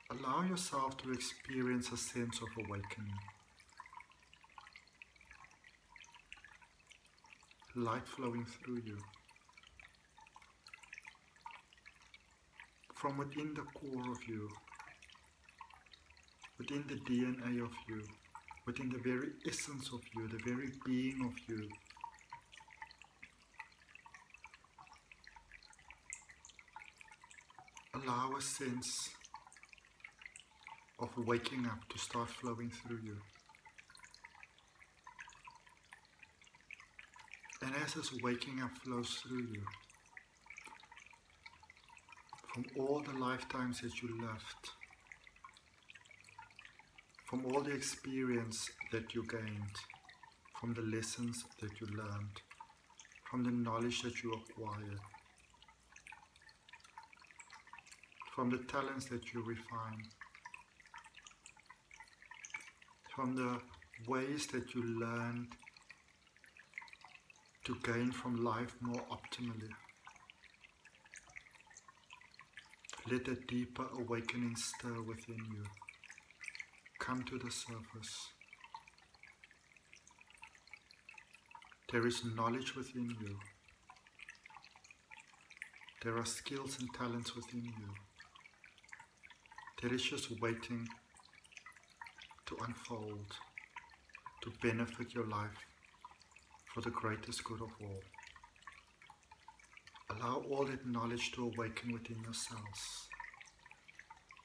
allow yourself to experience a sense of awakening. Light flowing through you. From within the core of you, within the DNA of you, within the very essence of you, the very being of you, allow a sense of waking up to start flowing through you. And as this waking up flows through you, from all the lifetimes that you lived, from all the experience that you gained, from the lessons that you learned, from the knowledge that you acquired, from the talents that you refine, from the ways that you learned to gain from life more optimally. Let a deeper awakening stir within you. Come to the surface. There is knowledge within you. There are skills and talents within you. There is just waiting to unfold, to benefit your life for the greatest good of all. Allow all that knowledge to awaken within your cells,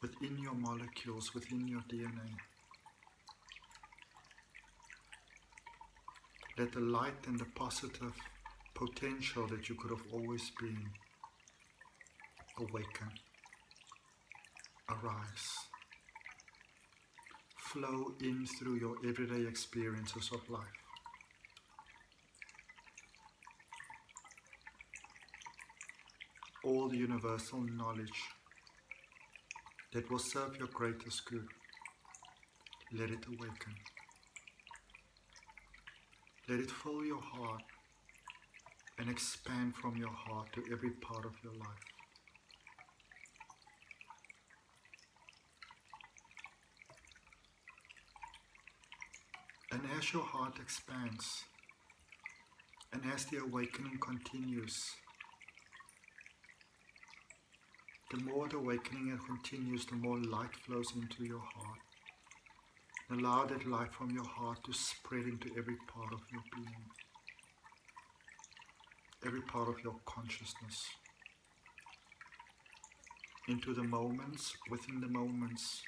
within your molecules, within your DNA. Let the light and the positive potential that you could have always been awaken, arise, flow in through your everyday experiences of life. All the universal knowledge that will serve your greatest good, let it awaken. Let it fill your heart and expand from your heart to every part of your life. And as your heart expands, and as the awakening continues, the more the awakening continues, the more light flows into your heart. And allow that light from your heart to spread into every part of your being, every part of your consciousness, into the moments, within the moments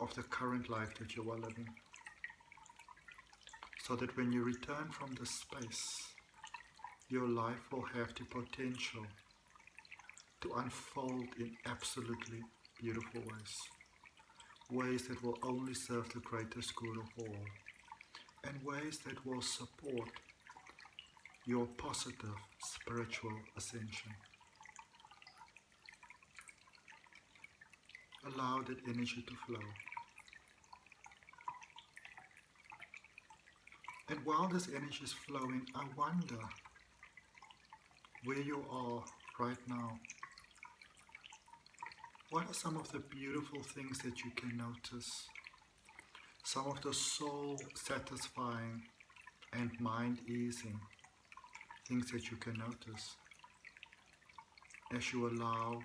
of the current life that you are living. So that when you return from this space, your life will have the potential to unfold in absolutely beautiful ways. Ways that will only serve the greatest good of all, and ways that will support your positive spiritual ascension. Allow that energy to flow. And while this energy is flowing, I wonder where you are right now, what are some of the beautiful things that you can notice? Some of the soul satisfying and mind easing things that you can notice as you allow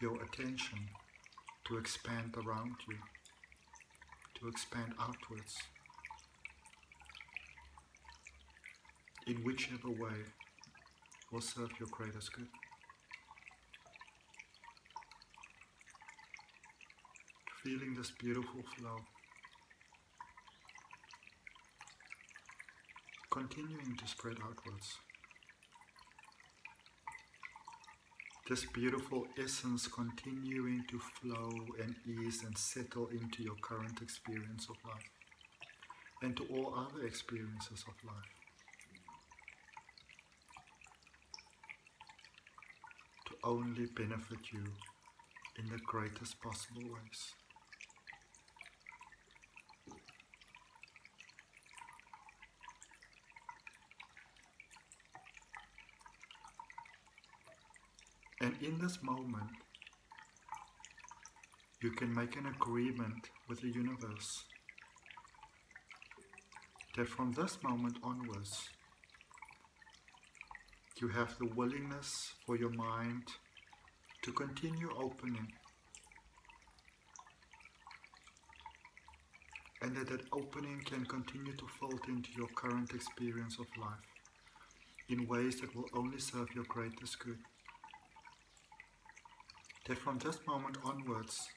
your attention to expand around you, to expand outwards, in whichever way will serve your greatest good. Feeling this beautiful flow, continuing to spread outwards. This beautiful essence continuing to flow and ease and settle into your current experience of life and to all other experiences of life, to only benefit you in the greatest possible ways. And in this moment, you can make an agreement with the universe that from this moment onwards, you have the willingness for your mind to continue opening, and that opening can continue to filter into your current experience of life in ways that will only serve your greatest good. That from this moment onwards,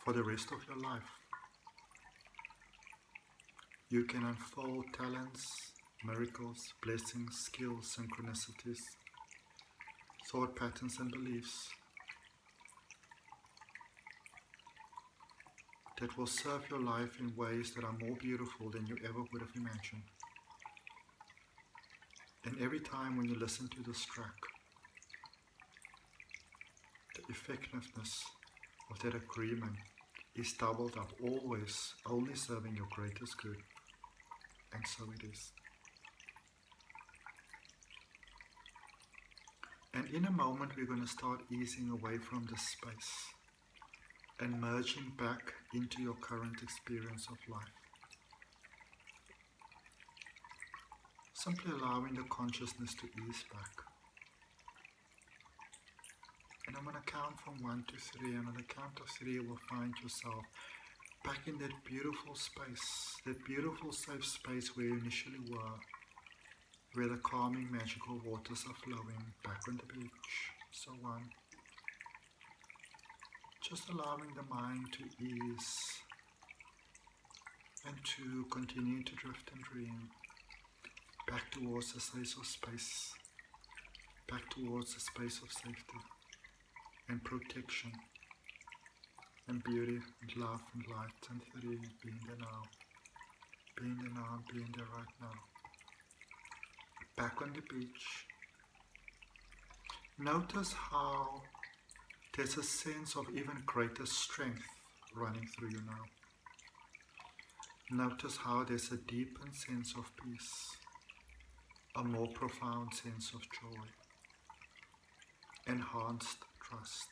for the rest of your life, you can unfold talents, miracles, blessings, skills, synchronicities, thought patterns and beliefs that will serve your life in ways that are more beautiful than you ever would have imagined. And every time when you listen to this track, the effectiveness of that agreement is doubled up, always only serving your greatest good. And so it is. And in a moment we're going to start easing away from this space and merging back into your current experience of life. Simply allowing the consciousness to ease back. And I'm going to count from 1 to 3, and on the count of 3 you will find yourself back in that beautiful space, that beautiful safe space where you initially were, where the calming magical waters are flowing back on the beach. So 1, just allowing the mind to ease and to continue to drift and dream back towards the space of space, back towards the space of safety and protection and beauty and love and light. And 3, being there now, being there now, being there right now. Back on the beach. Notice how there's a sense of even greater strength running through you now. Notice how there's a deepened sense of peace, a more profound sense of joy, enhanced trust.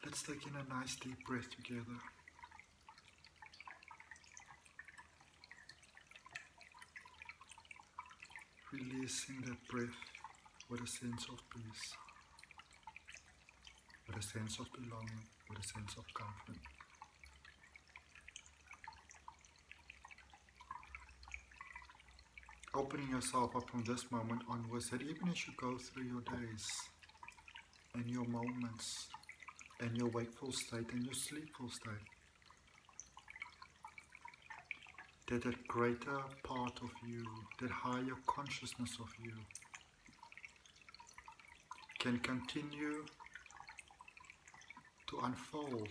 Let's take in a nice deep breath together. Releasing that breath with a sense of peace, with a sense of belonging, with a sense of comfort. Opening yourself up from this moment onwards, that even as you go through your days and your moments and your wakeful state and your sleepful state, that greater part of you, that higher consciousness of you, can continue to unfold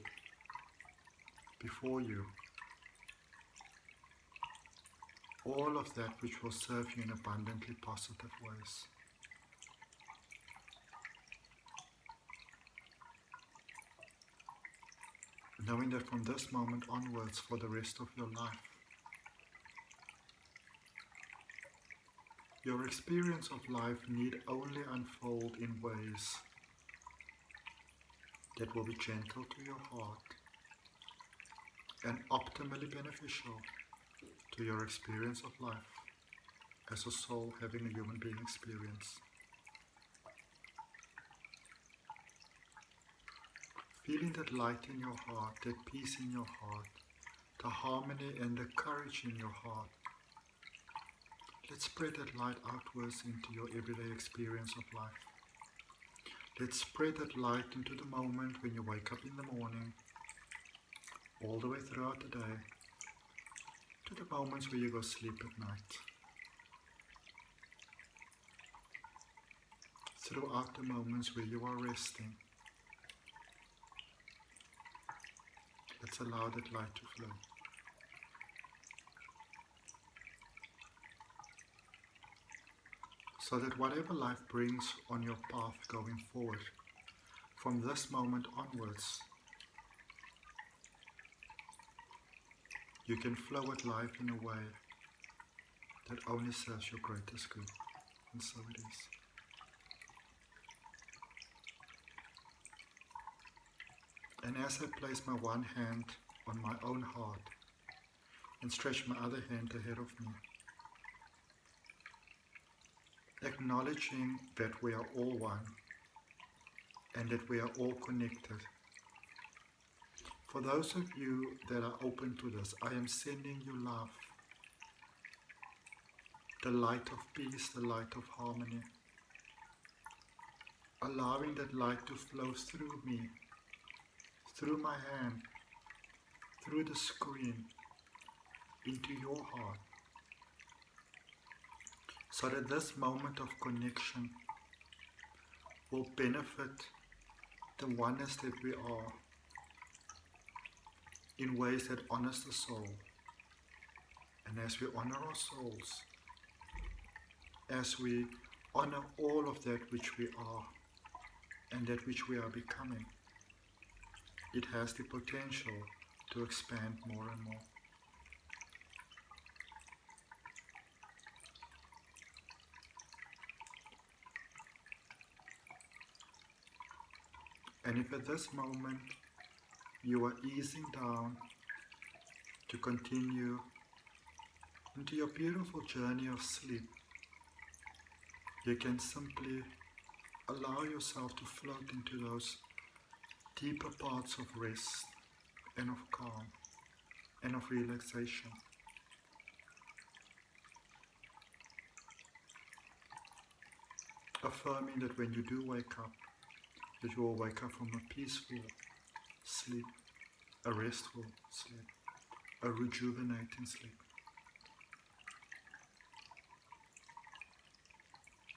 before you all of that which will serve you in abundantly positive ways. Knowing that from this moment onwards, for the rest of your life, your experience of life need only unfold in ways that will be gentle to your heart and optimally beneficial to your experience of life as a soul having a human being experience. Feeling that light in your heart, that peace in your heart, the harmony and the courage in your heart. Let's spread that light outwards into your everyday experience of life. Let's spread that light into the moment when you wake up in the morning, all the way throughout the day, to the moments where you go sleep at night. Throughout the moments where you are resting, let's allow that light to flow. So that whatever life brings on your path going forward, from this moment onwards, you can flow with life in a way that only serves your greatest good. And so it is. And as I place my one hand on my own heart and stretch my other hand ahead of me, acknowledging that we are all one and that we are all connected. For those of you that are open to this, I am sending you love, the light of peace, the light of harmony, allowing that light to flow through me, through my hand, through the screen, into your heart, so that this moment of connection will benefit the oneness that we are in ways that honors the soul. And as we honor our souls, as we honor all of that which we are and that which we are becoming, it has the potential to expand more and more. And if at this moment you are easing down to continue into your beautiful journey of sleep, you can simply allow yourself to float into those deeper parts of rest and of calm and of relaxation. Affirming that when you do wake up, that you will wake up from a peaceful sleep, a restful sleep, a rejuvenating sleep.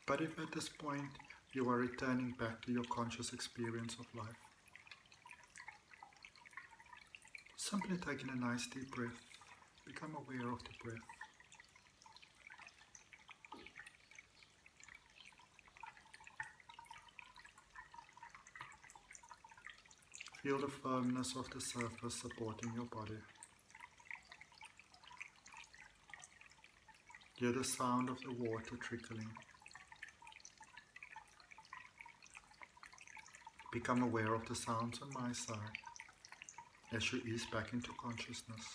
But if at this point you are returning back to your conscious experience of life, simply taking a nice deep breath, become aware of the breath. Feel the firmness of the surface supporting your body. Hear the sound of the water trickling. Become aware of the sounds on my side as you ease back into consciousness.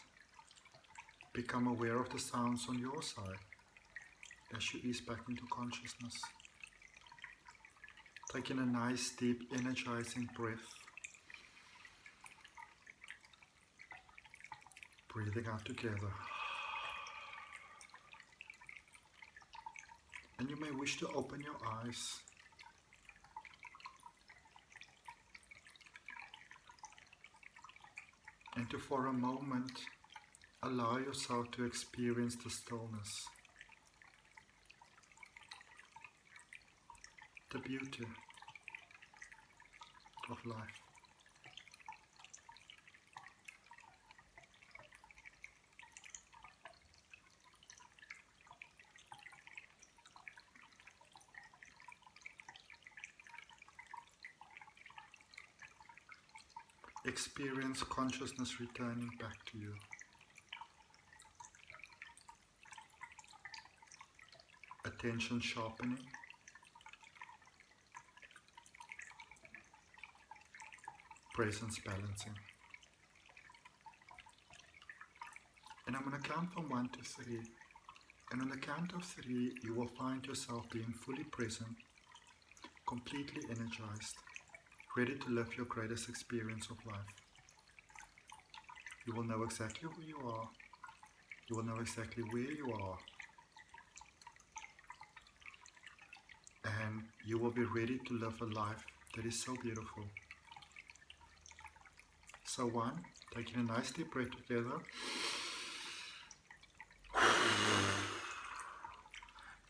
Become aware of the sounds on your side as you ease back into consciousness. Taking a nice, deep, energizing breath. Breathing out together. And you may wish to open your eyes. And to, for a moment, allow yourself to experience the stillness, the beauty of life. experience consciousness returning back to you. Attention sharpening. Presence balancing. And I'm going to count from 1 to 3. And on the count of 3, you will find yourself being fully present, completely energized, ready to live your greatest experience of life. You will know exactly who you are. You will know exactly where you are. And you will be ready to live a life that is so beautiful. So 1, taking a nice deep breath together.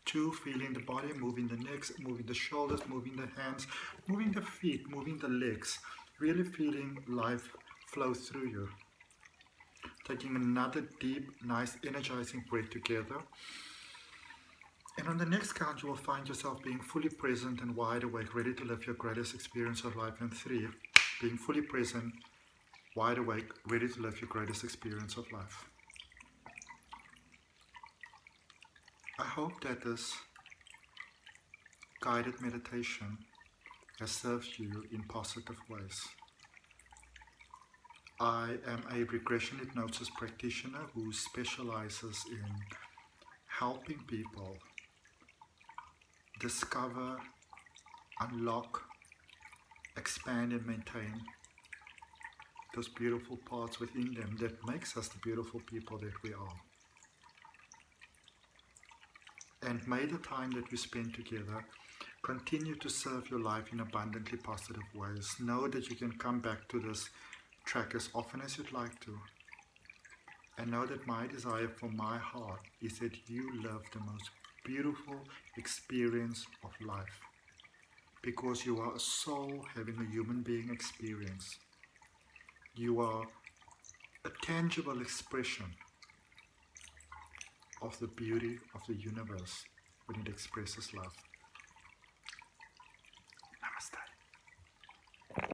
2, feeling the body, moving the necks, moving the shoulders, moving the hands, moving the feet, moving the legs. Really feeling life flow through you. Taking another deep, nice, energizing breath together. And on the next count, you will find yourself being fully present and wide awake, ready to live your greatest experience of life. And 3, being fully present, wide awake, ready to live your greatest experience of life. I hope that this guided meditation has served you in positive ways. I am a regression hypnosis practitioner who specializes in helping people discover, unlock, expand and maintain those beautiful parts within them that makes us the beautiful people that we are. And may the time that we spend together continue to serve your life in abundantly positive ways. Know that you can come back to this track as often as you'd like to. And know that my desire from my heart is that you live the most beautiful experience of life. Because you are a soul having a human being experience. You are a tangible expression of the beauty of the universe when it expresses love.